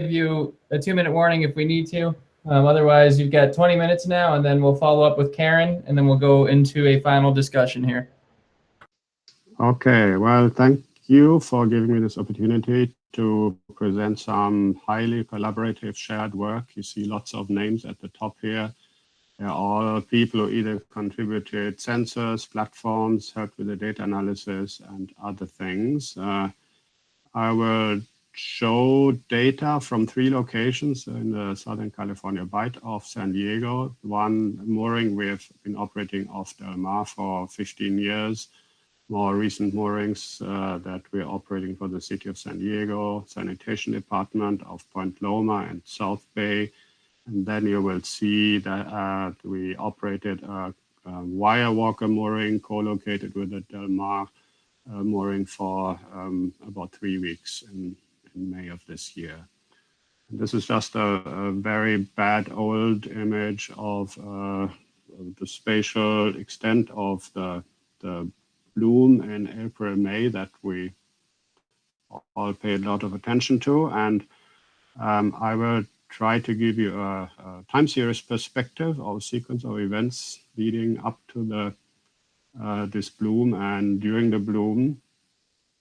you a 2-minute warning if we need to. Otherwise, you've got 20 minutes now, and then we'll follow up with Karen, and then we'll go into a final discussion here. Okay, well, thank you for giving me this opportunity to present some highly collaborative shared work. You see lots of names at the top here. They're all people who either contributed sensors, platforms, helped with the data analysis, and other things. I will show data from 3 locations in the Southern California bight of San Diego. One mooring we've been operating off Del Mar for 15 years. More recent moorings that we're operating for the city of San Diego, sanitation department of Point Loma and South Bay. And then you will see that we operated a wire walker mooring co-located with the Del Mar mooring for about 3 weeks in May of this year. And this is just a very bad old image of the spatial extent of the bloom in April, May that we all paid a lot of attention to. And I will try to give you a time series perspective of a sequence of events leading up to this bloom and during the bloom.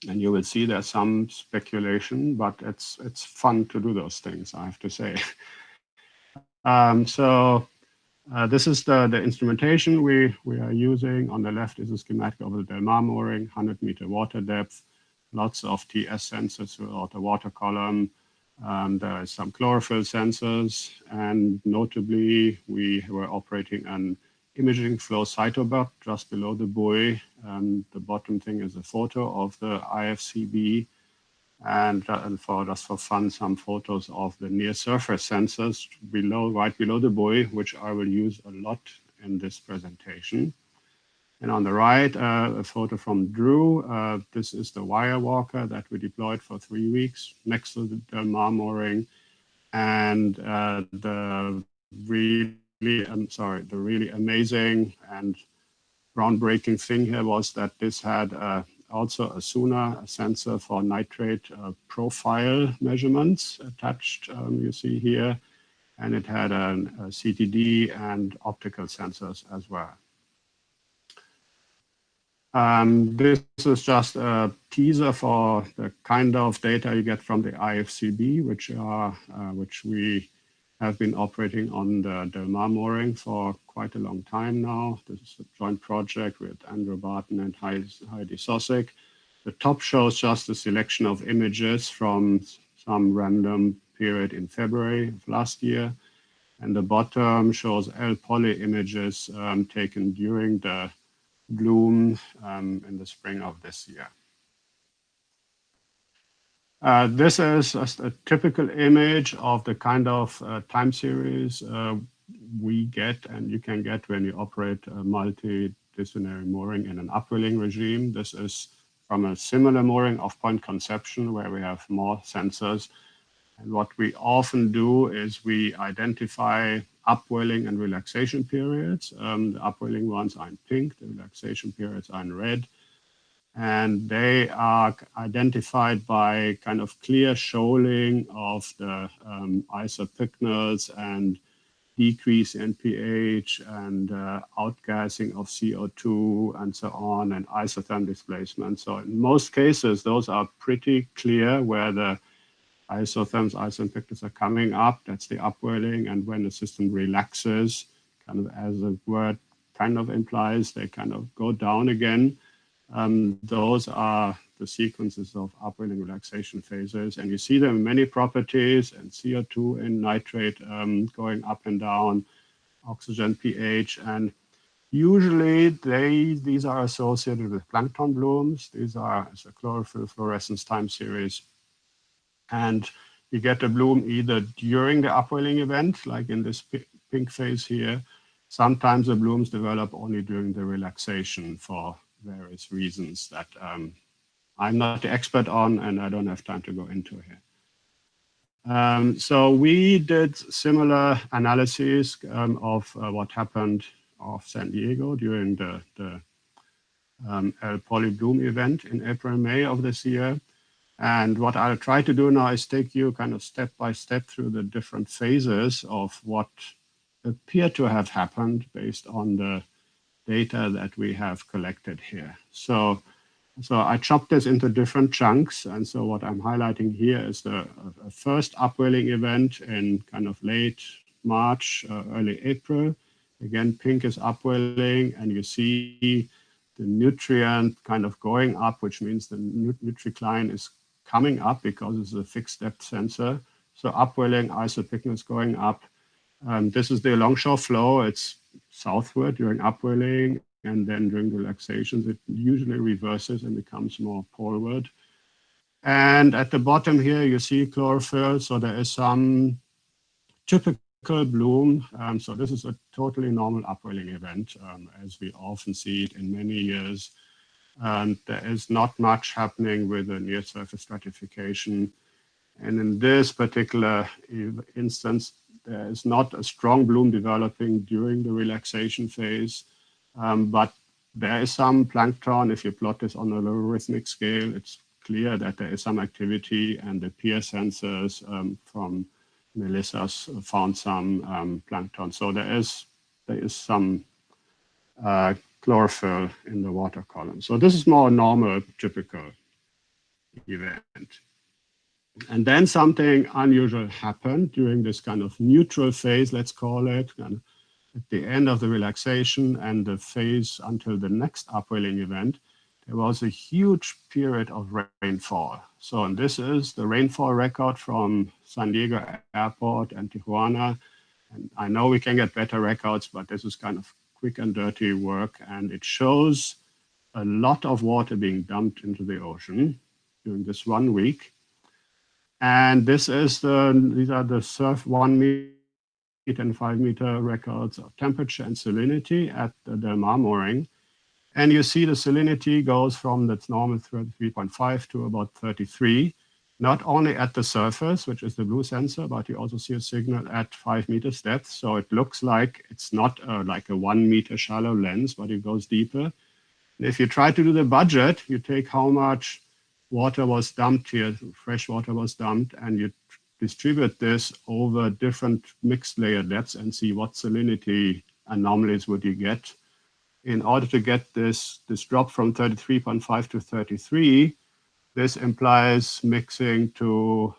And you will see there's some speculation, but it's fun to do those things, I have to say. This is the instrumentation we are using. On the left is a schematic of the Del Mar mooring, 100-meter water depth, lots of TS sensors throughout the water column. There are some chlorophyll sensors, and notably, we were operating an imaging flow cytobot just below the buoy. The bottom thing is a photo of the IFCB, and just for fun, some photos of the near surface sensors right below the buoy, which I will use a lot in this presentation. And on the right, a photo from Drew. This is the wire walker that we deployed for 3 weeks next to the Del Mar mooring. And the really amazing and groundbreaking thing here was that this had also a sonar, a sensor for nitrate profile measurements attached, you see here. And it had a CTD and optical sensors as well. This is just a teaser for the kind of data you get from the IFCB, which we have been operating on the Del Mar mooring for quite a long time now. This is a joint project with Andrew Barton and Heidi Sosek. The top shows just a selection of images from some random period in February of last year. And the bottom shows L poly images taken during the bloom in the spring of this year. This is just a typical image of the kind of time series we get and you can get when you operate a multidisciplinary mooring in an upwelling regime. This is from a similar mooring off Point Conception where we have more sensors. And what we often do is we identify upwelling and relaxation periods. The upwelling ones are in pink, the relaxation periods are in red. And they are identified by kind of clear shoaling of the isopycnals and decrease in pH and outgassing of CO2 and so on, and isotherm displacement. So in most cases, those are pretty clear where the isotherms, isopycnals are coming up. That's the upwelling. And when the system relaxes, kind of as the word kind of implies, they kind of go down again. Those are the sequences of upwelling relaxation phases. And you see them in many properties, and CO2 and nitrate going up and down, oxygen pH. And usually these are associated with plankton blooms. These are a chlorophyll fluorescence time series. And you get a bloom either during the upwelling event, like in this pink phase here. Sometimes the blooms develop only during the relaxation for various reasons that I'm not the expert on and I don't have time to go into here. So we did similar analyses of what happened off San Diego during the El Poly Bloom event in April, May of this year. And what I'll try to do now is take you kind of step by step through the different phases of what appear to have happened based on the data that we have collected here. So I chopped this into different chunks. And so what I'm highlighting here is the first upwelling event in kind of late March, early April. Again, pink is upwelling, and you see the nutrient kind of going up, which means the nutricline is coming up because it's a fixed depth sensor. So upwelling, isopycnus going up. This is the longshore flow. It's southward during upwelling, and then during relaxations, it usually reverses and becomes more poleward. And at the bottom here, you see chlorophyll. So there is some typical bloom. So this is a totally normal upwelling event, as we often see it in many years. There is not much happening with the near surface stratification. And in this particular instance, there is not a strong bloom developing during the relaxation phase, but there is some plankton. If you plot this on a logarithmic scale, it's clear that there is some activity, and the peer sensors from Melissa's found some plankton. So there is some chlorophyll in the water column. So this is more normal, typical event. And then something unusual happened during this kind of neutral phase, let's call it, and at the end of the relaxation and the phase until the next upwelling event. There was a huge period of rainfall. So, and this is the rainfall record from San Diego Airport and Tijuana. And I know we can get better records, but this is kind of quick and dirty work. And it shows a lot of water being dumped into the ocean during this 1 week. And these are the surf 1 meter and 5 meter records of temperature and salinity at the Del Mar mooring. And you see the salinity goes from its normal 33.5 to about 33, not only at the surface, which is the blue sensor, but you also see a signal at 5 meters depth. So it looks like it's not like a 1 meter shallow lens, but it goes deeper. And if you try to do the budget, you take how much water was dumped here, fresh water was dumped, and you distribute this over different mixed layer depths and see what salinity anomalies would you get. In order to get this drop from 33.5 to 33, this implies mixing to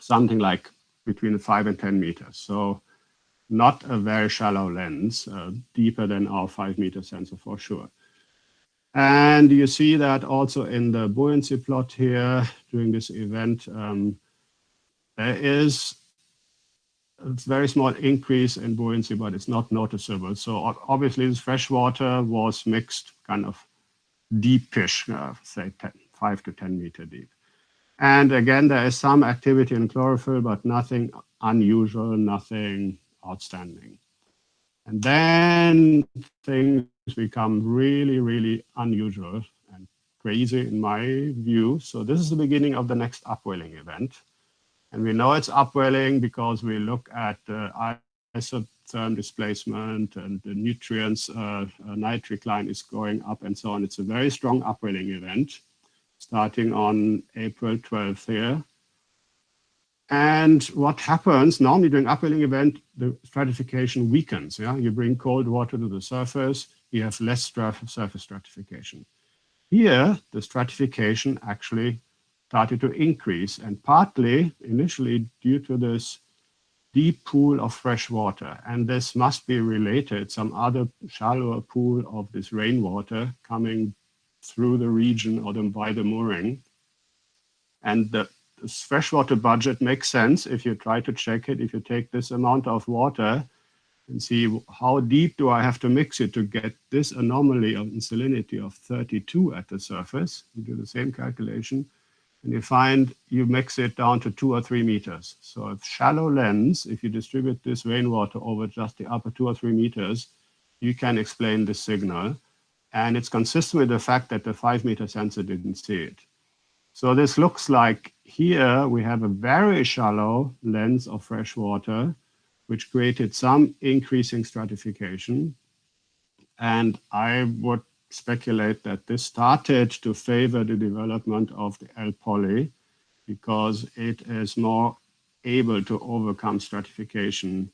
something like between 5 and 10 meters. So not a very shallow lens, deeper than our 5 meter sensor for sure. And you see that also in the buoyancy plot here during this event, there is a very small increase in buoyancy, but it's not noticeable. So obviously this fresh water was mixed kind of deepish, say 5 to 10 meter deep. And again, there is some activity in chlorophyll, but nothing unusual, nothing outstanding. And then things become really, really unusual and crazy in my view. So this is the beginning of the next upwelling event. And we know it's upwelling because we look at the isotherm displacement and the nutrients, nitricline is going up and so on. It's a very strong upwelling event starting on April 12th here. And what happens normally during upwelling event, the stratification weakens. Yeah, you bring cold water to the surface, you have less surface stratification. Here, the stratification actually started to increase, and partly initially due to this deep pool of fresh water. And this must be related, some other shallower pool of this rainwater coming through the region or by the mooring. And the freshwater budget makes sense if you try to check it. If you take this amount of water and see how deep do I have to mix it to get this anomaly of salinity of 32 at the surface, you do the same calculation, and you find you mix it down to 2 or 3 meters. So a shallow lens, if you distribute this rainwater over just the upper 2 or 3 meters, you can explain the signal. And it's consistent with the fact that the 5 meter sensor didn't see it. So this looks like here we have a very shallow lens of fresh water, which created some increasing stratification. And I would speculate that this started to favor the development of the L. poly because it is more able to overcome stratification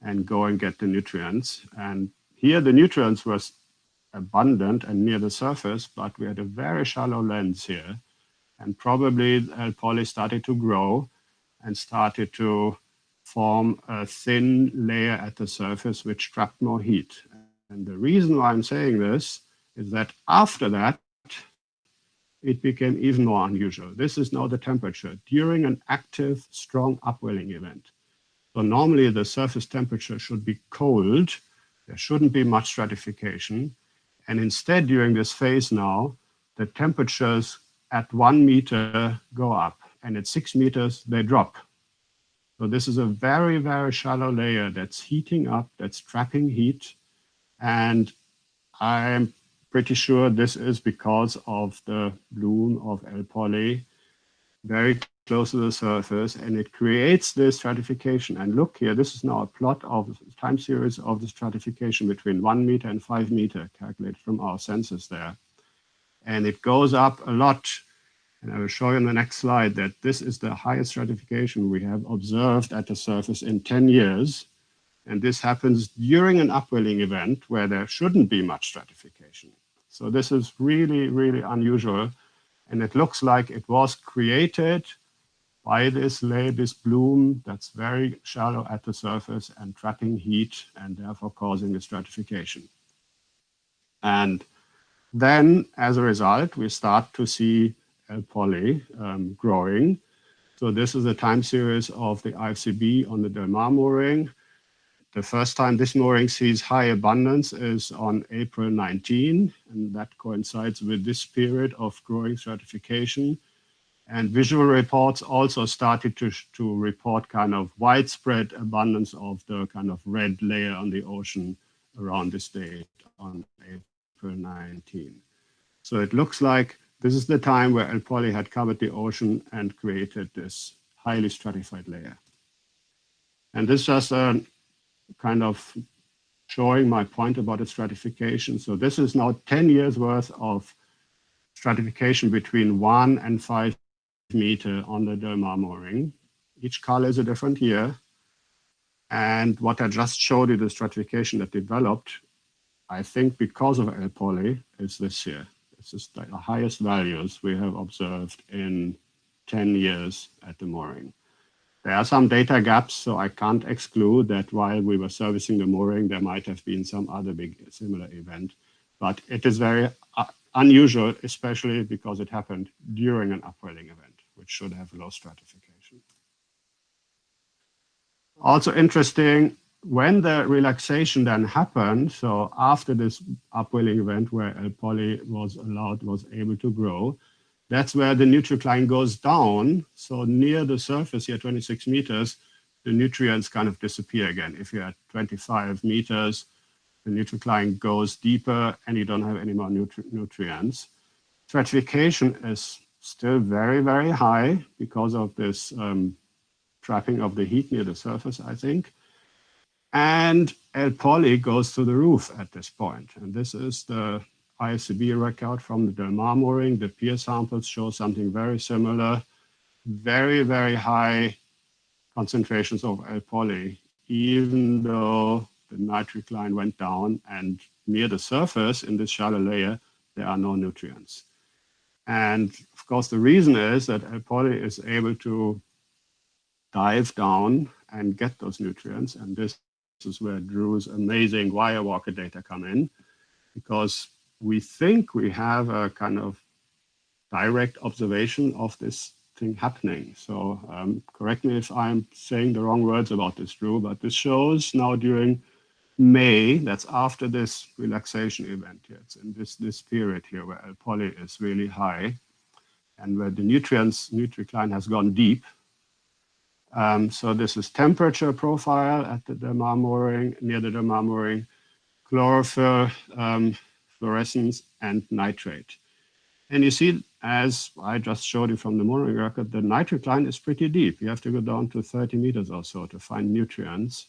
and go and get the nutrients. And here the nutrients were abundant and near the surface, but we had a very shallow lens here. And probably L. poly started to grow and started to form a thin layer at the surface which trapped more heat. And the reason why I'm saying this is that after that, it became even more unusual. This is now the temperature during an active, strong upwelling event. So normally the surface temperature should be cold. There shouldn't be much stratification. And instead, during this phase now, the temperatures at 1 meter go up, and at 6 meters, they drop. So this is a very, very shallow layer that's heating up, that's trapping heat. And I'm pretty sure this is because of the bloom of L. poly very close to the surface, and it creates this stratification. And look here, this is now a plot of the time series of the stratification between 1 meter and 5 meter, calculated from our sensors there. And it goes up a lot. And I will show you in the next slide that this is the highest stratification we have observed at the surface in 10 years. And this happens during an upwelling event where there shouldn't be much stratification. So this is really, really unusual. And it looks like it was created by this bloom that's very shallow at the surface and trapping heat and therefore causing the stratification. And then as a result, we start to see L. poly growing. So this is a time series of the IFCB on the Delmar mooring. The first time this mooring sees high abundance is on April 19, and that coincides with this period of growing stratification. And visual reports also started to report kind of widespread abundance of the kind of red layer on the ocean around this date on April 19. So it looks like this is the time where L. poly had covered the ocean and created this highly stratified layer. And this is just a kind of showing my point about the stratification. So this is now 10 years worth of stratification between 1 and 5 meter on the Delmar mooring. Each color is a different year. And what I just showed you, the stratification that developed, I think because of L. poly, is this here. This is the highest values we have observed in 10 years at the mooring. There are some data gaps, so I can't exclude that while we were servicing the mooring, there might have been some other big similar event. But it is very unusual, especially because it happened during an upwelling event, which should have low stratification. Also interesting, when the relaxation then happened, so after this upwelling event where L. poly was able to grow, that's where the nutricline goes down. So near the surface here, 26 meters, the nutrients kind of disappear again. If you're at 25 meters, the nutricline goes deeper and you don't have any more nutrients. Stratification is still very, very high because of this trapping of the heat near the surface, I think. And L. poly goes to the roof at this point. And this is the IFCB record from the Delmar mooring. The peer samples show something very similar. Very, very high concentrations of L. poly, even though the nitric line went down and near the surface in this shallow layer, there are no nutrients. And of course, the reason is that L. poly is able to dive down and get those nutrients. And this is where Drew's amazing wire walker data come in, because we think we have a kind of direct observation of this thing happening. So correct me if I'm saying the wrong words about this, Drew, but this shows now during May, that's after this relaxation event here. It's in this period here where L. poly is really high and where the nutricline has gone deep. So this is temperature profile at the Delmar mooring, near the Delmar mooring, chlorophyll, fluorescence, and nitrate. And you see, as I just showed you from the mooring record, the nitric line is pretty deep. You have to go down to 30 meters or so to find nutrients.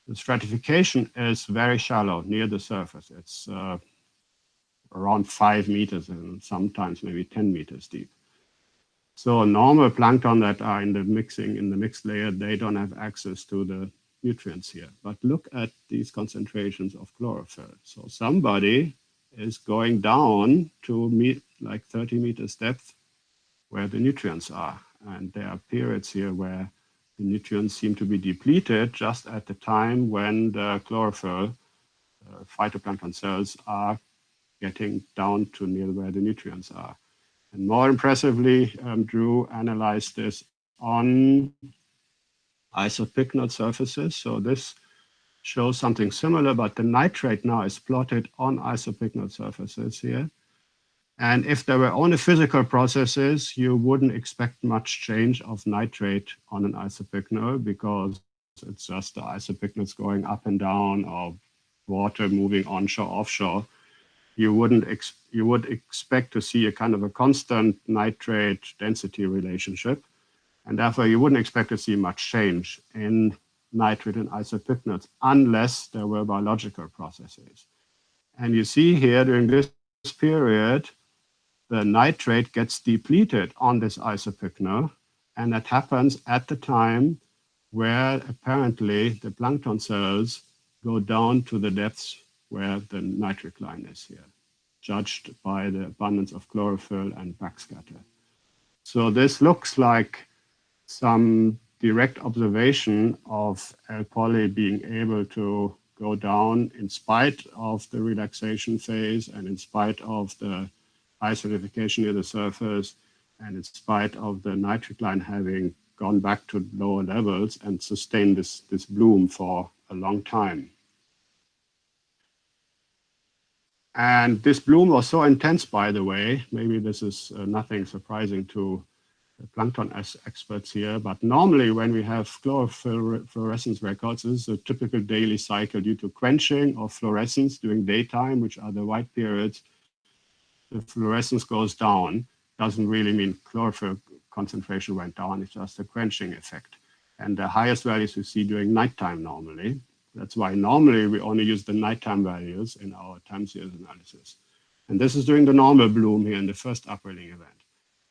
The stratification is very shallow near the surface. It's around 5 meters and sometimes maybe 10 meters deep. So normal plankton that are in the mixed layer, they don't have access to the nutrients here. But look at these concentrations of chlorophyll. So somebody is going down to like 30 meters depth where the nutrients are. And there are periods here where the nutrients seem to be depleted just at the time when the chlorophyll phytoplankton cells are getting down to near where the nutrients are. And more impressively, Drew analyzed this on isopycnal surfaces. So this shows something similar, but the nitrate now is plotted on isopycnal surfaces here. And if there were only physical processes, you wouldn't expect much change of nitrate on an isopycnal because it's just the isopycnals going up and down or water moving onshore, offshore. You would expect to see a kind of a constant nitrate density relationship. And therefore, you wouldn't expect to see much change in nitrate and isopycnals unless there were biological processes. And you see here during this period, the nitrate gets depleted on this isopycnal, and that happens at the time where apparently the plankton cells go down to the depths where the nitric line is here, judged by the abundance of chlorophyll and backscatter. So this looks like some direct observation of L. poly being able to go down in spite of the relaxation phase and in spite of the acidification near the surface and in spite of the nitric line having gone back to lower levels and sustained this bloom for a long time. And this bloom was so intense, by the way, maybe this is nothing surprising to the plankton experts here, but normally when we have chlorophyll fluorescence records, this is a typical daily cycle due to quenching of fluorescence during daytime, which are the white periods. The fluorescence goes down, doesn't really mean chlorophyll concentration went down, it's just a quenching effect. And the highest values we see during nighttime normally. That's why normally we only use the nighttime values in our time series analysis. And this is during the normal bloom here in the first upwelling event.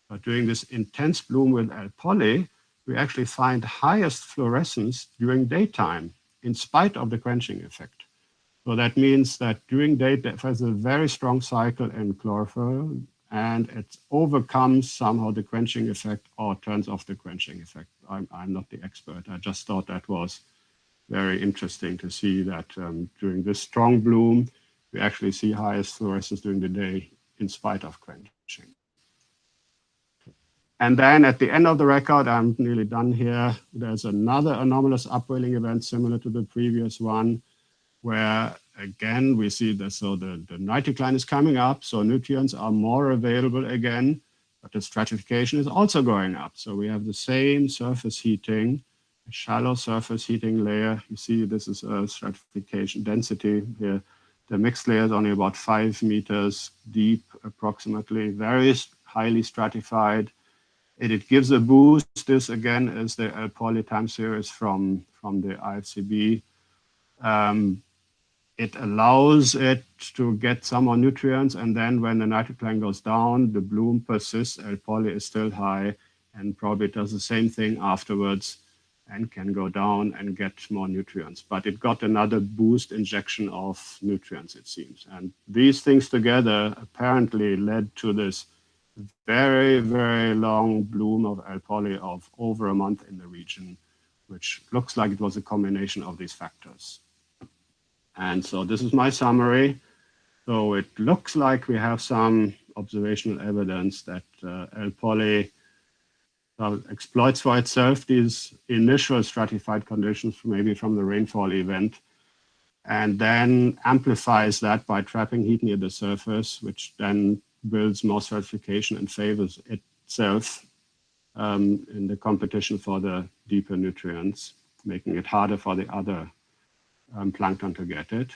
But during this intense bloom with L. poly, we actually find highest fluorescence during daytime in spite of the quenching effect. So that means that during daytime, there's a very strong cycle in chlorophyll and it overcomes somehow the quenching effect or turns off the quenching effect. I'm not the expert. I just thought that was very interesting to see that during this strong bloom, we actually see highest fluorescence during the day in spite of quenching. And then at the end of the record, I'm nearly done here, there's another anomalous upwelling event similar to the previous one, where again, we see that so the nitric line is coming up, so nutrients are more available again, but the stratification is also going up. So we have the same surface heating, a shallow surface heating layer. You see this is a stratification density here. The mixed layer is only about 5 meters deep, approximately, very highly stratified. It gives a boost. This again is the L. poly time series from the IFCB. It allows it to get some more nutrients, and then when the nitric line goes down, the bloom persists, L. poly is still high, and probably does the same thing afterwards and can go down and get more nutrients. But it got another boost injection of nutrients, it seems. And these things together apparently led to this very, very long bloom of L. poly of over a month in the region, which looks like it was a combination of these factors. And so this is my summary. So it looks like we have some observational evidence that L. poly exploits for itself these initial stratified conditions, maybe from the rainfall event, and then amplifies that by trapping heat near the surface, which then builds more stratification and favors itself in the competition for the deeper nutrients, making it harder for the other plankton to get it.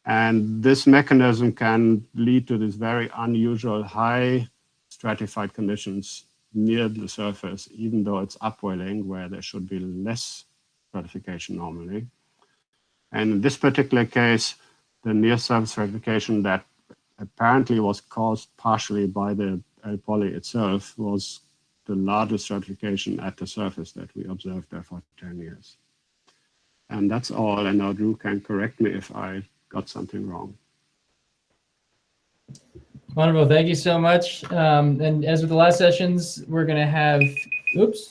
And this mechanism can lead to these very unusual high stratified conditions near the surface, even though it's upwelling where there should be less stratification normally. And in this particular case, the near surface stratification that apparently was caused partially by the L poly itself, was the largest stratification at the surface that we observed there for 10 years. And that's all. And now Drew can correct me if I got something wrong. Wonderful. Thank you so much. And as with the last sessions, we're going to have, oops.